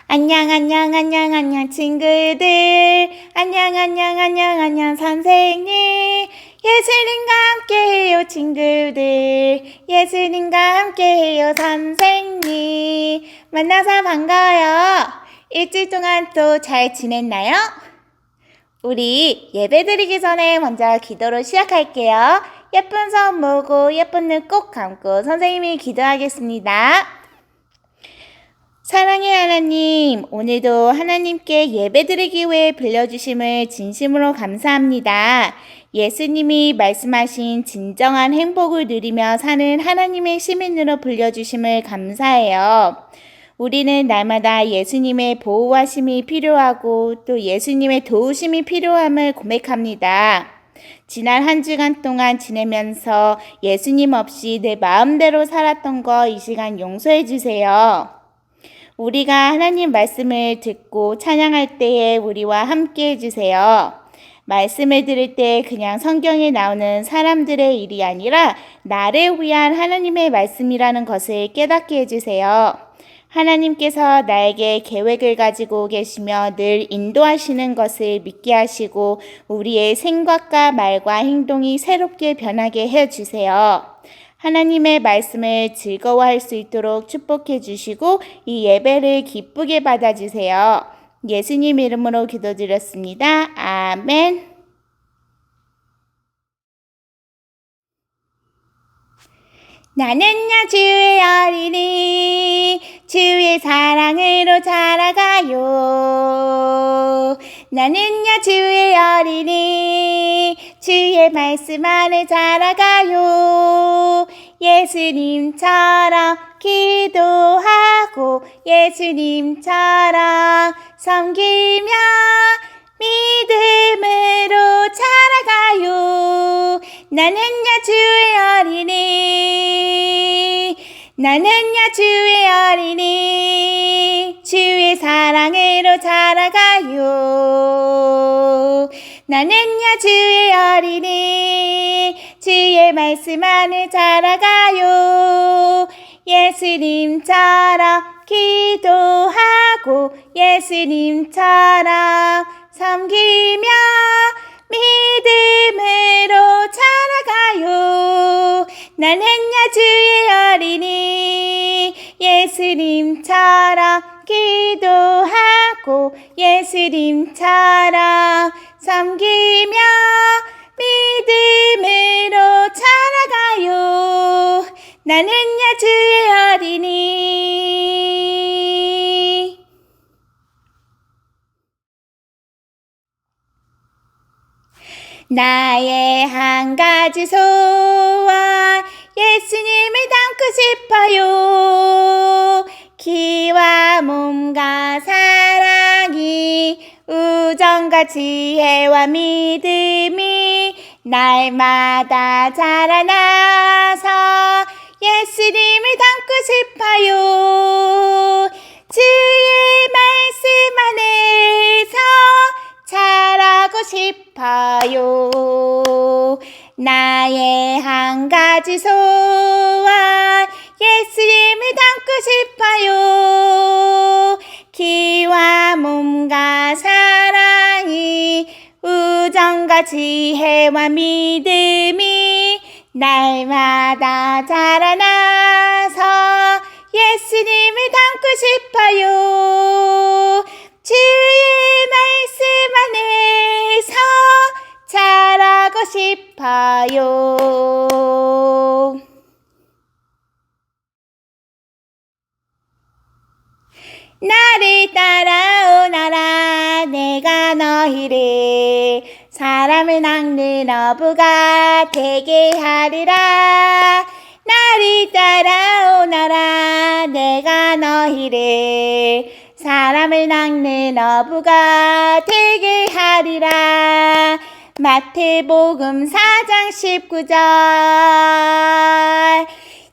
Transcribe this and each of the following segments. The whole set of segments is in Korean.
안녕 친구들. 안녕 선생님. 예수님과 함께해요 친구들. 예수님과 함께해요 선생님. 만나서 반가워요. 일주일 동안 또 잘 지냈나요? 우리 예배드리기 전에 먼저 기도로 시작할게요. 예쁜 손 모으고 예쁜 눈 꼭 감고 선생님이 기도하겠습니다. 사랑의 하나님, 오늘도 하나님께 예배드리기 위해 불러주심을 진심으로 감사합니다. 예수님이 말씀하신 진정한 행복을 누리며 사는 하나님의 시민으로 불려주심을 감사해요. 우리는 날마다 예수님의 보호하심이 필요하고 또 예수님의 도우심이 필요함을 고백합니다. 지난 한 주간 동안 지내면서 예수님 없이 내 마음대로 살았던 거 이 시간 용서해 주세요. 우리가 하나님 말씀을 듣고 찬양할 때에 우리와 함께 해주세요. 말씀을 들을 때 그냥 성경에 나오는 사람들의 일이 아니라 나를 위한 하나님의 말씀이라는 것을 깨닫게 해주세요. 하나님께서 나에게 계획을 가지고 계시며 늘 인도하시는 것을 믿게 하시고 우리의 생각과 말과 행동이 새롭게 변하게 해주세요. 하나님의 말씀을 즐거워할 수 있도록 축복해 주시고 이 예배를 기쁘게 받아주세요. 예수님 이름으로 기도드렸습니다. 아멘. 나는야 주의 어린이 주의 사랑으로 자라가요. 나는야 주의 어린이 주의 말씀 안에 자라가요. 예수님처럼 기도하고 예수님처럼 섬기며 믿음으로 자라가요. 나는야 주의 어린이 나는야 주의 어린이 주의 사랑으로 자라가요. 나는야 주의 어린이 주의 말씀 안에 자라가요. 예수님처럼 기도하고 예수님처럼 섬기며 믿음으로 자라가요. 나는야 주의 어린이 예수님처럼 기도하고 예수님처럼 섬기며 믿음으로 자라가요. 나는야 주의 어린이. 나의 한 가지 소원 예수님을 닮고 싶어요. 기와 몸과 사랑이 우정과 지혜와 믿음이 날마다 자라나서 예수님을 닮고 싶어요. 주의 말씀 안에서 자라고 싶어요. 나의 한 가지 소원 예수님을 닮고 싶어요. 기와 몸과 사랑이 우정과 지혜와 믿음이 날마다 자라나서 예수님을 닮고 싶어요. 주의 말씀 안에서 자라고 싶어요. 나를 따라오너라 내가 너희를 사람을 낚는 어부가 되게 하리라. 나를 따라오너라 내가 너희를 사람을 낚는 어부가 되게 하리라. 마태복음 4장 19절.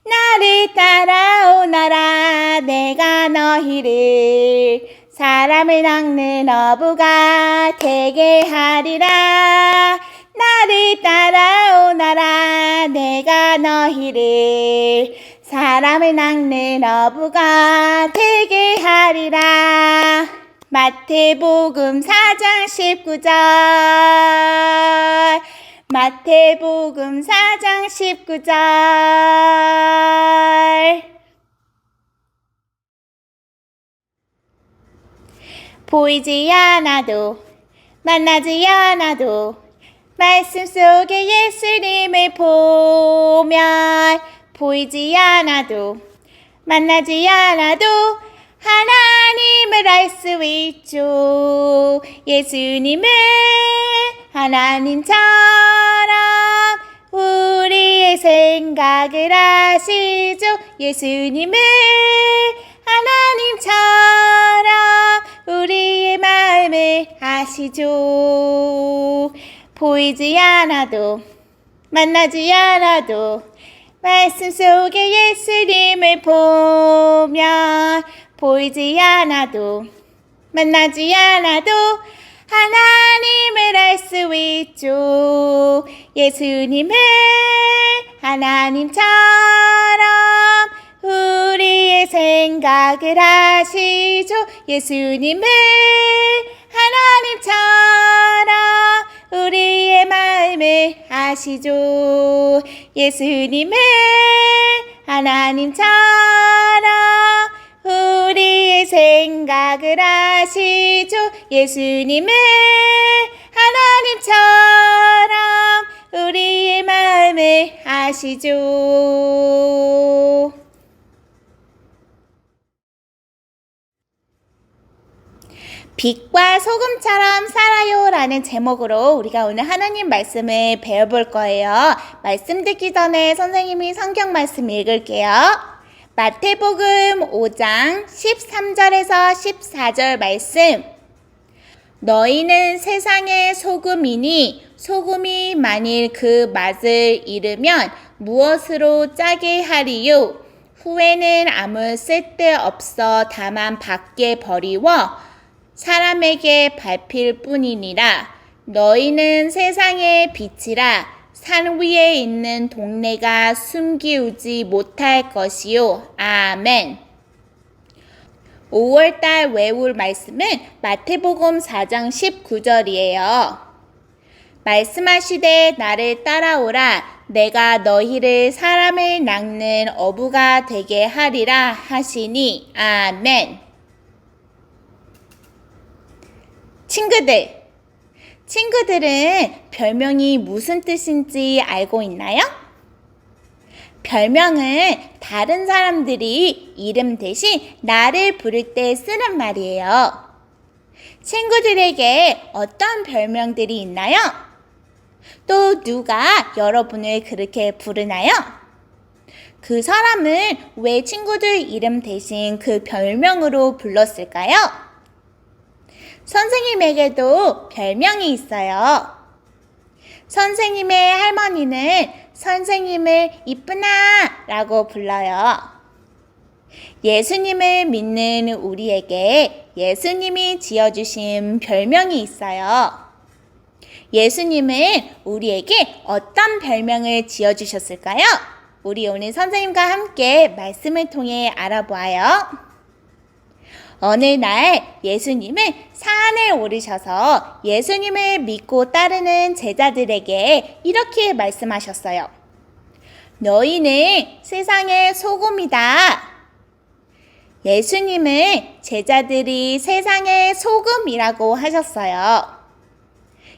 나를 따라오너라 내가 너희를 사람을 낚는 어부가 되게 하리라. 나를 따라오너라 내가 너희를 사람을 낚는 어부가 되게 하리라. 마태복음 4장 19절. 마태복음 4장 19절. 보이지 않아도 만나지 않아도 말씀 속에 예수님을 보면 보이지 않아도 만나지 않아도 하나님을 알 수 있죠. 예수님은 하나님처럼 우리의 생각을 아시죠. 예수님은 하나님처럼 우리의 마음을 아시죠. 보이지 않아도 만나지 않아도 말씀 속에 예수님을 보면 보이지 않아도 만나지 않아도 하나님을 알 수 있죠. 예수님은 하나님처럼 우리의 생각을 아시죠. 예수님은 하나님처럼 우리의 마음을 아시죠. 예수님은 하나님처럼 우리의 생각을 아시죠. 예수님은 하나님처럼 우리의 마음을 아시죠. 빛과 소금처럼 살아요 라는 제목으로 우리가 오늘 하나님 말씀을 배워볼 거예요. 말씀 듣기 전에 선생님이 성경 말씀 읽을게요. 마태복음 5장 13절에서 14절 말씀. 너희는 세상의 소금이니 소금이 만일 그 맛을 잃으면 무엇으로 짜게 하리요? 후에는 아무 쓸데없어 다만 밖에 버리워 사람에게 밟힐 뿐이니라. 너희는 세상의 빛이라. 산 위에 있는 동네가 숨기우지 못할 것이요. 아멘. 5월달 외울 말씀은 마태복음 4장 19절이에요. 말씀하시되 나를 따라오라. 내가 너희를 사람을 낚는 어부가 되게 하리라 하시니. 아멘. 친구들은 별명이 무슨 뜻인지 알고 있나요? 별명은 다른 사람들이 이름 대신 나를 부를 때 쓰는 말이에요. 친구들에게 어떤 별명들이 있나요? 또 누가 여러분을 그렇게 부르나요? 그 사람은 왜 친구들 이름 대신 그 별명으로 불렀을까요? 선생님에게도 별명이 있어요. 선생님의 할머니는 선생님을 이쁘나 라고 불러요. 예수님을 믿는 우리에게 예수님이 지어주신 별명이 있어요. 예수님은 우리에게 어떤 별명을 지어주셨을까요? 우리 오늘 선생님과 함께 말씀을 통해 알아보아요. 어느 날 예수님은 산에 오르셔서 예수님을 믿고 따르는 제자들에게 이렇게 말씀하셨어요. 너희는 세상의 소금이다. 예수님은 제자들이 세상의 소금이라고 하셨어요.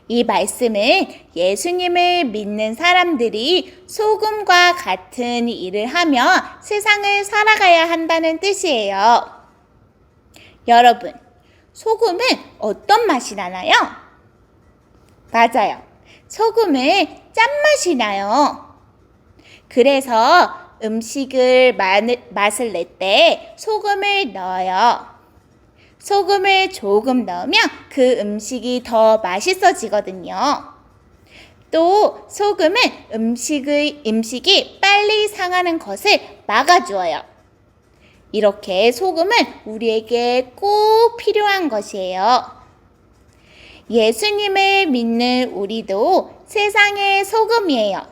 이 말씀은 예수님을 믿는 사람들이 소금과 같은 일을 하며 세상을 살아가야 한다는 뜻이에요. 여러분, 소금은 어떤 맛이 나나요? 맞아요. 소금은 짠맛이 나요. 그래서 음식을 맛을 낼 때 소금을 넣어요. 소금을 조금 넣으면 그 음식이 더 맛있어지거든요. 또 소금은 음식이 빨리 상하는 것을 막아주어요. 이렇게 소금은 우리에게 꼭 필요한 것이에요. 예수님을 믿는 우리도 세상의 소금이에요.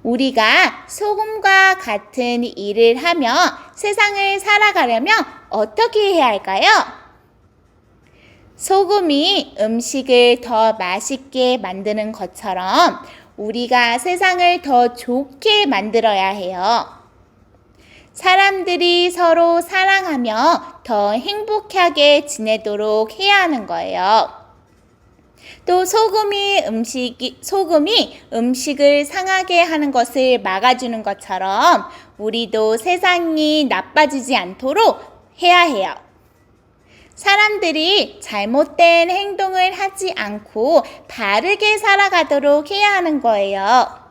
우리가 소금과 같은 일을 하며 세상을 살아가려면 어떻게 해야 할까요? 소금이 음식을 더 맛있게 만드는 것처럼 우리가 세상을 더 좋게 만들어야 해요. 사람들이 서로 사랑하며 더 행복하게 지내도록 해야 하는 거예요. 또 소금이 음식을 상하게 하는 것을 막아주는 것처럼 우리도 세상이 나빠지지 않도록 해야 해요. 사람들이 잘못된 행동을 하지 않고 바르게 살아가도록 해야 하는 거예요.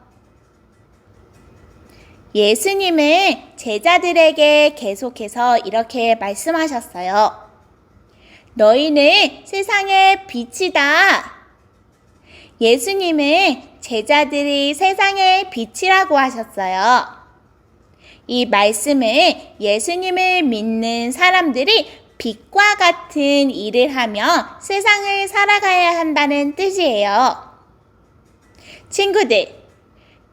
예수님은 제자들에게 계속해서 이렇게 말씀하셨어요. 너희는 세상의 빛이다. 예수님은 제자들이 세상의 빛이라고 하셨어요. 이 말씀은 예수님을 믿는 사람들이 빛과 같은 일을 하며 세상을 살아가야 한다는 뜻이에요. 친구들,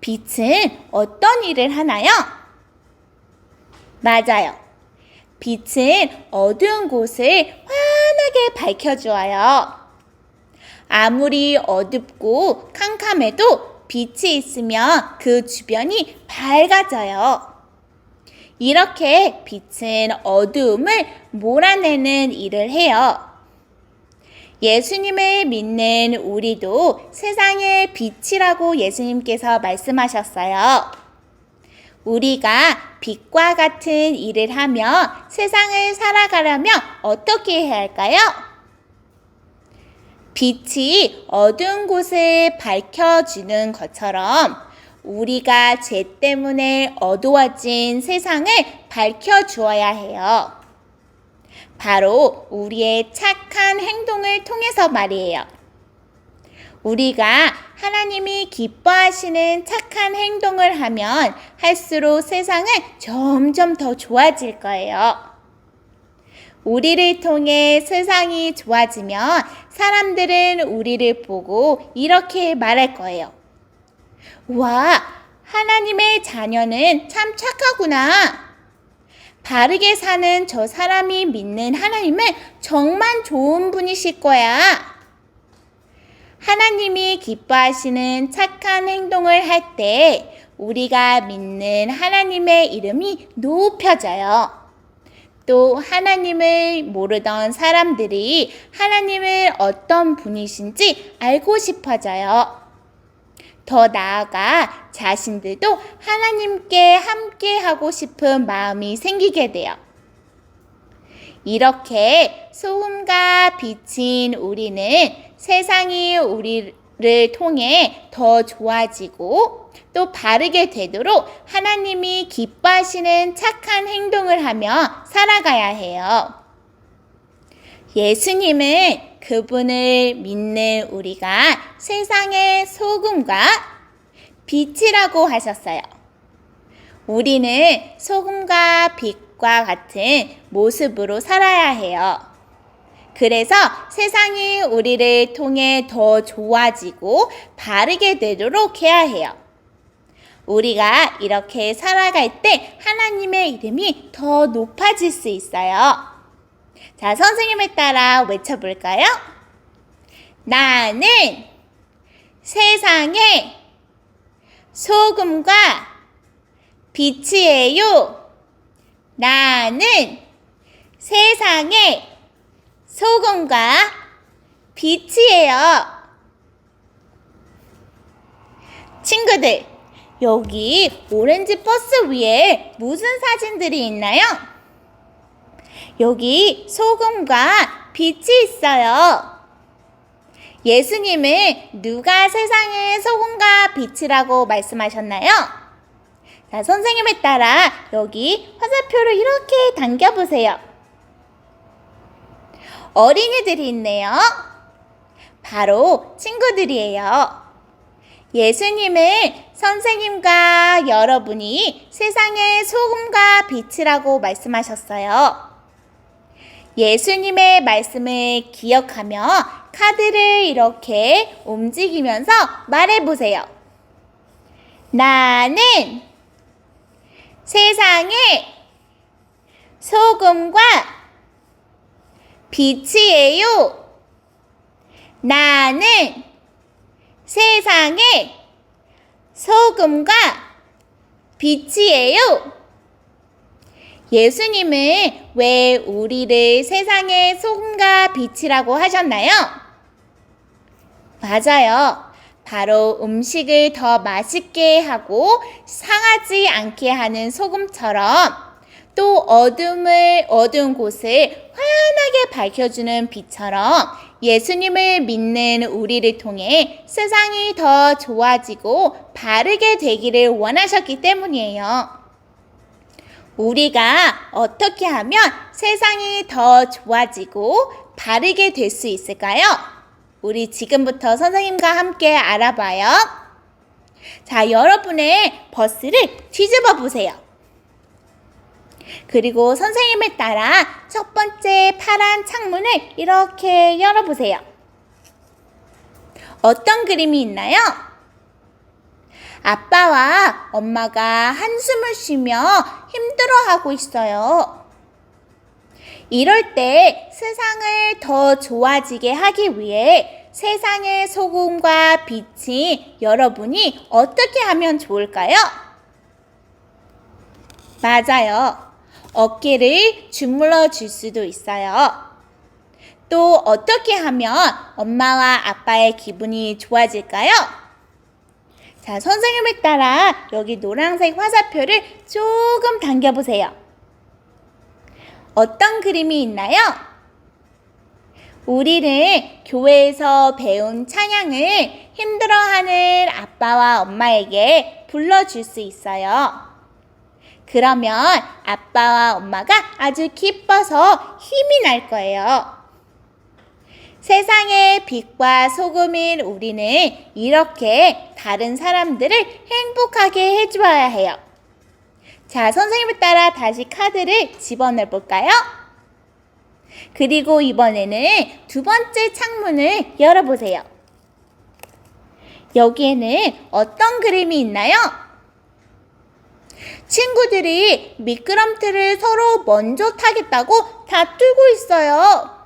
빛은 어떤 일을 하나요? 맞아요. 빛은 어두운 곳을 환하게 밝혀주어요. 아무리 어둡고 캄캄해도 빛이 있으면 그 주변이 밝아져요. 이렇게 빛은 어두움을 몰아내는 일을 해요. 예수님을 믿는 우리도 세상의 빛이라고 예수님께서 말씀하셨어요. 우리가 빛과 같은 일을 하며 세상을 살아가려면 어떻게 해야 할까요? 빛이 어두운 곳을 밝혀주는 것처럼 우리가 죄 때문에 어두워진 세상을 밝혀주어야 해요. 바로 우리의 착한 행동을 통해서 말이에요. 우리가 하나님이 기뻐하시는 착한 행동을 하면 할수록 세상은 점점 더 좋아질 거예요. 우리를 통해 세상이 좋아지면 사람들은 우리를 보고 이렇게 말할 거예요. 와, 하나님의 자녀는 참 착하구나. 바르게 사는 저 사람이 믿는 하나님은 정말 좋은 분이실 거야. 하나님이 기뻐하시는 착한 행동을 할 때 우리가 믿는 하나님의 이름이 높여져요. 또 하나님을 모르던 사람들이 하나님을 어떤 분이신지 알고 싶어져요. 더 나아가 자신들도 하나님께 함께 하고 싶은 마음이 생기게 돼요. 이렇게 소금과 빛인 우리는 세상이 우리를 통해 더 좋아지고 또 바르게 되도록 하나님이 기뻐하시는 착한 행동을 하며 살아가야 해요. 예수님은 그분을 믿는 우리가 세상의 소금과 빛이라고 하셨어요. 우리는 소금과 빛과 같은 모습으로 살아야 해요. 그래서 세상이 우리를 통해 더 좋아지고 바르게 되도록 해야 해요. 우리가 이렇게 살아갈 때 하나님의 이름이 더 높아질 수 있어요. 자, 선생님을 따라 외쳐볼까요? 나는 세상의 소금과 빛이에요. 나는 세상의 소금과 빛이에요. 친구들, 여기 오렌지 버스 위에 무슨 사진들이 있나요? 여기 소금과 빛이 있어요. 예수님은 누가 세상의 소금과 빛이라고 말씀하셨나요? 자, 선생님에 따라 여기 화살표를 이렇게 당겨보세요. 어린이들이 있네요. 바로 친구들이에요. 예수님은 선생님과 여러분이 세상의 소금과 빛이라고 말씀하셨어요. 예수님의 말씀을 기억하며 카드를 이렇게 움직이면서 말해보세요. 나는 세상의 소금과 빛이에요. 나는 세상의 소금과 빛이에요. 예수님은 왜 우리를 세상의 소금과 빛이라고 하셨나요? 맞아요. 바로 음식을 더 맛있게 하고 상하지 않게 하는 소금처럼 또 어두운 곳을 환하게 밝혀주는 빛처럼 예수님을 믿는 우리를 통해 세상이 더 좋아지고 바르게 되기를 원하셨기 때문이에요. 우리가 어떻게 하면 세상이 더 좋아지고 바르게 될 수 있을까요? 우리 지금부터 선생님과 함께 알아봐요. 자, 여러분의 버스를 뒤집어 보세요. 그리고 선생님을 따라 첫 번째 파란 창문을 이렇게 열어보세요. 어떤 그림이 있나요? 아빠와 엄마가 한숨을 쉬며 힘들어하고 있어요. 이럴 때 세상을 더 좋아지게 하기 위해 세상의 소금과 빛이 여러분이 어떻게 하면 좋을까요? 맞아요. 어깨를 주물러 줄 수도 있어요. 또 어떻게 하면 엄마와 아빠의 기분이 좋아질까요? 자, 선생님을 따라 여기 노란색 화살표를 조금 당겨보세요. 어떤 그림이 있나요? 우리는 교회에서 배운 찬양을 힘들어하는 아빠와 엄마에게 불러줄 수 있어요. 그러면 아빠와 엄마가 아주 기뻐서 힘이 날 거예요. 세상의 빛과 소금인 우리는 이렇게 다른 사람들을 행복하게 해주어야 해요. 자, 선생님을 따라 다시 카드를 집어넣어 볼까요? 그리고 이번에는 두 번째 창문을 열어보세요. 여기에는 어떤 그림이 있나요? 친구들이 미끄럼틀을 서로 먼저 타겠다고 다투고 있어요.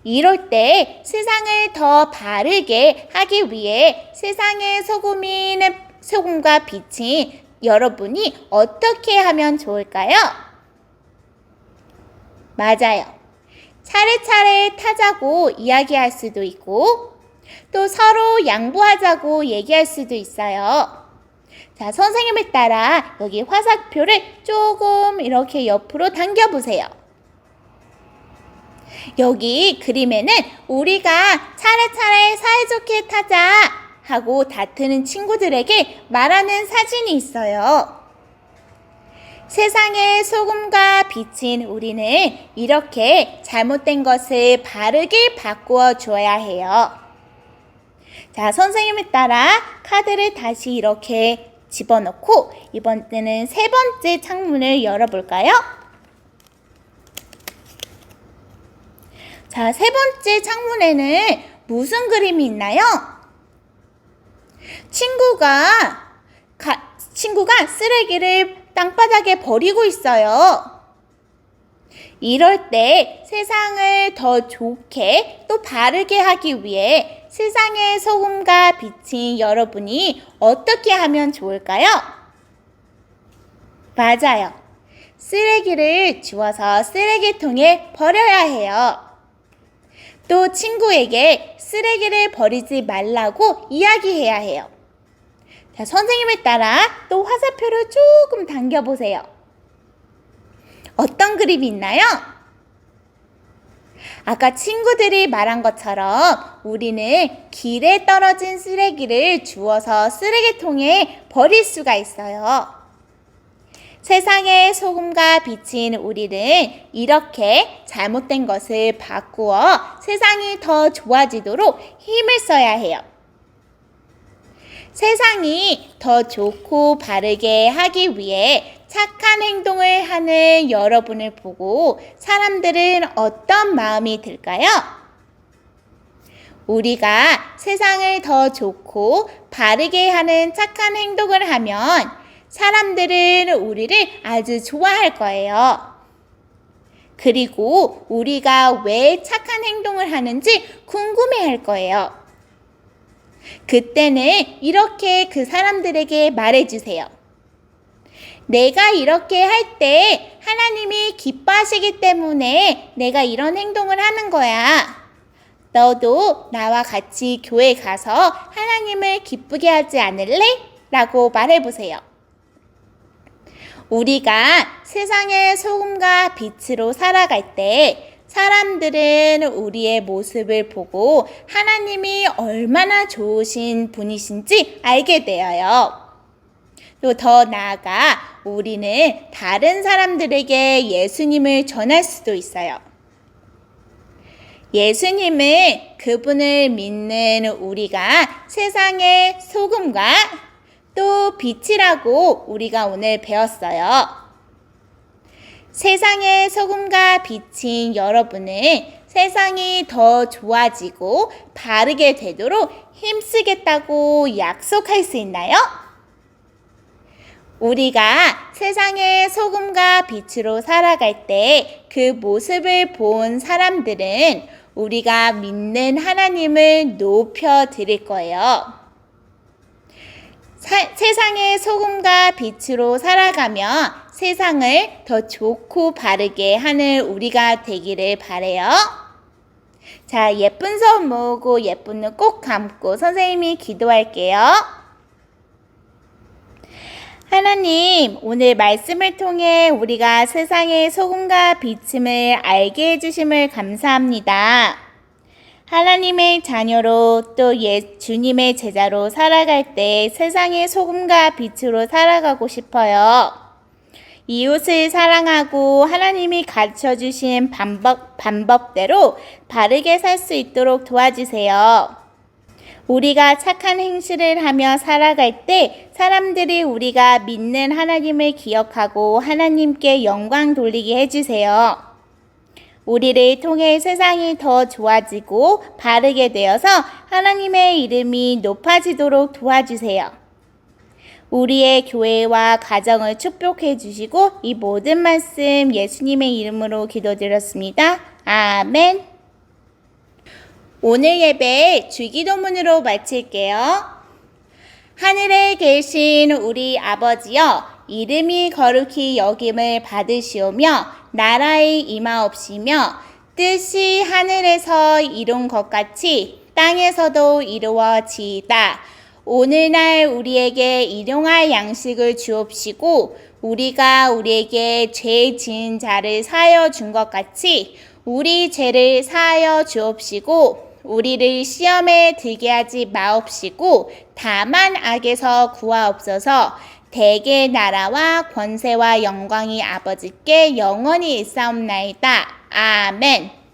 이럴 때 세상을 더 바르게 하기 위해 세상의 소금과 빛이 여러분이 어떻게 하면 좋을까요? 맞아요. 차례차례 타자고 이야기할 수도 있고 또 서로 양보하자고 얘기할 수도 있어요. 자, 선생님을 따라 여기 화살표를 조금 이렇게 옆으로 당겨보세요. 여기 그림에는 우리가 차례차례 사이좋게 타자 하고 다투는 친구들에게 말하는 사진이 있어요. 세상의 소금과 빛인 우리는 이렇게 잘못된 것을 바르게 바꾸어 주어야 해요. 자, 선생님을 따라 카드를 다시 이렇게 집어넣고 이번에는 세 번째 창문을 열어볼까요? 자, 세 번째 창문에는 무슨 그림이 있나요? 친구가 쓰레기를 땅바닥에 버리고 있어요. 이럴 때 세상을 더 좋게 또 바르게 하기 위해 세상의 소금과 빛인 여러분이 어떻게 하면 좋을까요? 맞아요. 쓰레기를 주워서 쓰레기통에 버려야 해요. 또 친구에게 쓰레기를 버리지 말라고 이야기해야 해요. 자, 선생님을 따라 또 화살표를 조금 당겨보세요. 어떤 그림이 있나요? 아까 친구들이 말한 것처럼 우리는 길에 떨어진 쓰레기를 주워서 쓰레기통에 버릴 수가 있어요. 세상의 소금과 빛인 우리는 이렇게 잘못된 것을 바꾸어 세상이 더 좋아지도록 힘을 써야 해요. 세상이 더 좋고 바르게 하기 위해 착한 행동을 하는 여러분을 보고 사람들은 어떤 마음이 들까요? 우리가 세상을 더 좋고 바르게 하는 착한 행동을 하면 사람들은 우리를 아주 좋아할 거예요. 그리고 우리가 왜 착한 행동을 하는지 궁금해할 거예요. 그때는 이렇게 그 사람들에게 말해주세요. 내가 이렇게 할 때 하나님이 기뻐하시기 때문에 내가 이런 행동을 하는 거야. 너도 나와 같이 교회 가서 하나님을 기쁘게 하지 않을래? 라고 말해보세요. 우리가 세상의 소금과 빛으로 살아갈 때 사람들은 우리의 모습을 보고 하나님이 얼마나 좋으신 분이신지 알게 되어요. 또 더 나아가 우리는 다른 사람들에게 예수님을 전할 수도 있어요. 예수님은 그분을 믿는 우리가 세상의 소금과 또 빛이라고 우리가 오늘 배웠어요. 세상의 소금과 빛인 여러분은 세상이 더 좋아지고 바르게 되도록 힘쓰겠다고 약속할 수 있나요? 우리가 세상의 소금과 빛으로 살아갈 때 그 모습을 본 사람들은 우리가 믿는 하나님을 높여 드릴 거예요. 세상의 소금과 빛으로 살아가며 세상을 더 좋고 바르게 하는 우리가 되기를 바라요. 자, 예쁜 손 모으고 예쁜 눈 꼭 감고 선생님이 기도할게요. 하나님, 오늘 말씀을 통해 우리가 세상의 소금과 빛임을 알게 해주심을 감사합니다. 하나님의 자녀로 또 주님의 제자로 살아갈 때 세상의 소금과 빛으로 살아가고 싶어요. 이웃을 사랑하고 하나님이 가르쳐주신 방법대로 바르게 살 수 있도록 도와주세요. 우리가 착한 행실을 하며 살아갈 때 사람들이 우리가 믿는 하나님을 기억하고 하나님께 영광 돌리게 해주세요. 우리를 통해 세상이 더 좋아지고 바르게 되어서 하나님의 이름이 높아지도록 도와주세요. 우리의 교회와 가정을 축복해 주시고 이 모든 말씀 예수님의 이름으로 기도드렸습니다. 아멘. 오늘 예배 주기도문으로 마칠게요. 하늘에 계신 우리 아버지여, 이름이 거룩히 여김을 받으시오며 나라의 임하옵시며 뜻이 하늘에서 이룬 것 같이 땅에서도 이루어지이다. 오늘날 우리에게 일용할 양식을 주옵시고 우리가 우리에게 죄 지은 자를 사하여 준 것 같이 우리 죄를 사하여 주옵시고 우리를 시험에 들게 하지 마옵시고 다만 악에서 구하옵소서. 대개 나라와 권세와 영광이 아버지께 영원히 있사옵나이다. 아멘.